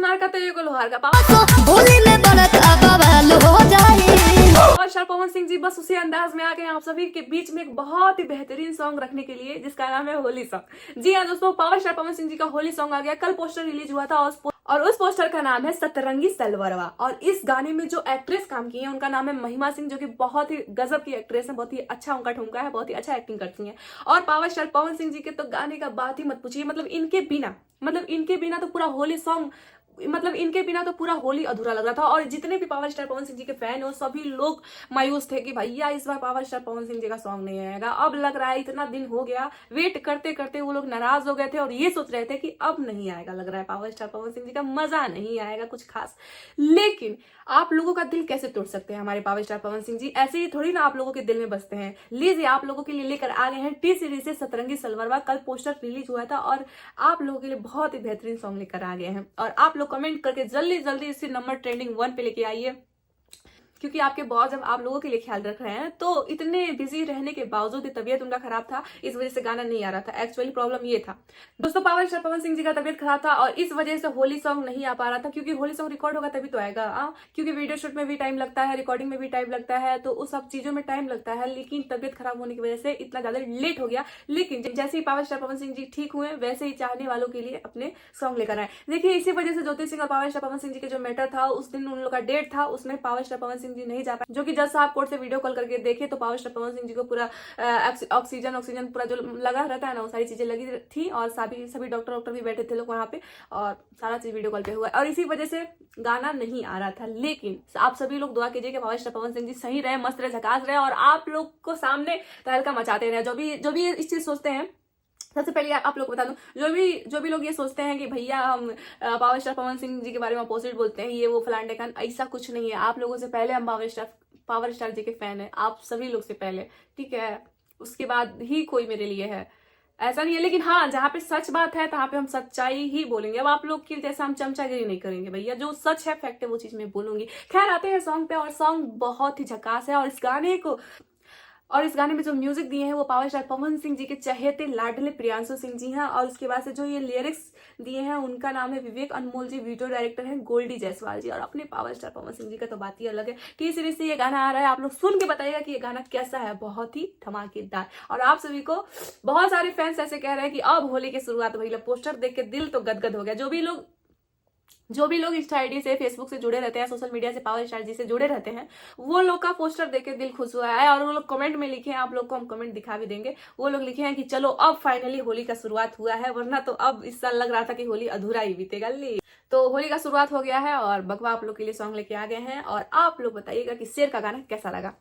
सुनार का तो ये लोहार का होली में बरत बवाल हो जाए। और शर पवन सिंह जी बस उसी अंदाज में आ गए आप सभी के बीच में एक बहुत ही बेहतरीन सॉन्ग रखने के लिए जिसका नाम है होली सॉन्ग। जी हाँ दोस्तों, पावर स्टार पवन सिंह जी का होली सॉन्ग आ गया। कल पोस्टर रिलीज हुआ था और उस पोस्टर का नाम है सतरंगी सलवरवा। और इस गाने में जो एक्ट्रेस काम की है उनका नाम है महिमा सिंह, जो कि बहुत ही गजब की एक्ट्रेस है, बहुत ही अच्छा उनका ठुमका है, बहुत ही अच्छा एक्टिंग करती है। और पावर स्टार पवन सिंह जी के तो गाने का बात ही मत पूछिए। इनके बिना तो पूरा होली सॉन्ग, इनके बिना तो पूरा होली अधूरा लग रहा था। और जितने भी पावर स्टार पवन सिंह जी के फैन हो सभी लोग मायूस थे कि भैया इस बार पावर स्टार पवन सिंह जी का सॉन्ग नहीं आएगा। अब लग रहा है इतना दिन हो गया, वेट करते करते वो लोग नाराज हो गए थे और ये सोच रहे थे कि अब नहीं आएगा, लग रहा है पावर स्टार पवन सिंह जी का मजा नहीं आएगा कुछ खास। लेकिन आप लोगों का दिल कैसे तोड़ सकते हैं हमारे पावर स्टार पवन सिंह जी? ऐसे ही थोड़ी ना आप लोगों के दिल में बसते हैं। लीजिए आप लोगों के लिए लेकर आ गए हैं टी सीरीज से सतरंगी सलवरवा। कल पोस्टर रिलीज हुआ था और आप लोगों के लिए बहुत ही बेहतरीन सॉन्ग लेकर आ गए हैं। और आप लोग कमेंट करके जल्दी जल्दी इसी नंबर ट्रेंडिंग 1 पे लेके आइए, क्योंकि आपके बॉस जब आप लोगों के लिए ख्याल रख रहे हैं तो इतने बिजी रहने के बावजूद ही तबीयत उनका खराब था, इस वजह से गाना नहीं आ रहा था। एक्चुअली प्रॉब्लम ये था दोस्तों, पावर स्टार पवन सिंह जी का तबीयत खराब था और इस वजह से होली सॉन्ग नहीं आ पा रहा था। क्योंकि होली सॉन्ग रिकॉर्ड होगा तभी तो आएगा, क्योंकि वीडियो शूट में भी टाइम लगता है, रिकॉर्डिंग में भी टाइम लगता है, तो उस सब चीजों में टाइम लगता है। लेकिन तबीयत खराब होने की वजह से इतना ज्यादा लेट हो गया। लेकिन जैसे ही पावर स्टार पवन सिंह जी ठीक हुए वैसे ही चाहने वालों के लिए अपने सॉन्ग लेकर आए। देखिए इसी वजह से ज्योति सिंह और पावर स्टार पवन सिंह जी के जो मैटर था, उस दिन उन लोग का डेट था, उसमें पावर स्टार पवन सिंह जी नहीं जा पाए। जो कि जब साहब कोर्ट से वीडियो कॉल करके देखे तो पावर स्टार पवन सिंह जी को पूरा ऑक्सीजन पूरा जो लगा रहता है ना, वो सारी चीजें लगी थी और सभी डॉक्टर भी बैठे थे लोग वहां पे और सारा चीज वीडियो कॉल पे हुआ और इसी वजह से गाना नहीं आ रहा था। लेकिन आप सभी लोग दुआ कीजिए कि पावर स्टार पवन सिंह जी सही रहे, मस्त रहे, झकास रहे और आप लोग को सामने तहलका मचाते रहे। जो भी इस चीज सोचते हैं, सबसे पहले आप लोग को बता दूं, जो भी लोग ये सोचते हैं कि भैया हम पावर स्टार पवन सिंह जी के बारे में अपोजिट बोलते हैं, ये वो फलान ढेकान, ऐसा कुछ नहीं है। आप लोगों से पहले हम पावर स्टार जी के फैन है, आप सभी लोग से पहले, ठीक है? उसके बाद ही कोई मेरे लिए है, ऐसा नहीं है। लेकिन हाँ, जहाँ पे सच बात है तहाँ पे हम सच्चाई ही बोलेंगे। अब आप लोग की जैसा हम चमचागिरी नहीं करेंगे भैया, जो सच है, फैक्ट है, वो चीज मैं बोलूंगी। खैर आते हैं सॉन्ग पे, और सॉन्ग बहुत ही झकास है और इस गाने में जो म्यूजिक दिए हैं वो पावर स्टार पवन सिंह जी के चहेते लाडले प्रियांशु सिंह जी हैं। और उसके बाद से जो ये लिरिक्स दिए हैं उनका नाम है विवेक अनमोल जी, वीडियो डायरेक्टर हैं गोल्डी जायसवाल जी। और अपने पावर स्टार पवन सिंह जी का तो बात ही अलग है। टी सीरीज से ये गाना आ रहा है, आप लोग सुन के बताइएगा कि ये गाना कैसा है, बहुत ही धमाकेदार। और आप सभी को बहुत सारे फैंस ऐसे कह रहे हैं कि अब होली की शुरुआत भैया, पोस्टर देख के दिल तो गदगद हो गया। जो भी लोग इंस्टा आईडी से, फेसबुक से जुड़े रहते हैं, सोशल मीडिया से पावर स्टार जी से जुड़े रहते हैं, वो लोग का पोस्टर देख के दिल खुश हुआ है। और वो लोग कमेंट में लिखे हैं, आप लोग को हम कमेंट दिखा भी देंगे, वो लोग लिखे हैं कि चलो अब फाइनली होली का शुरुआत हुआ है, वरना तो अब इस साल लग रहा था कि होली अधूरा ही बीतेगा। तो होली का शुरुआत हो गया है और बगवा आप लोग के लिए सॉन्ग लेके आ गए हैं। और आप लोग बताइएगा कि शेर का गाना कैसा लगा।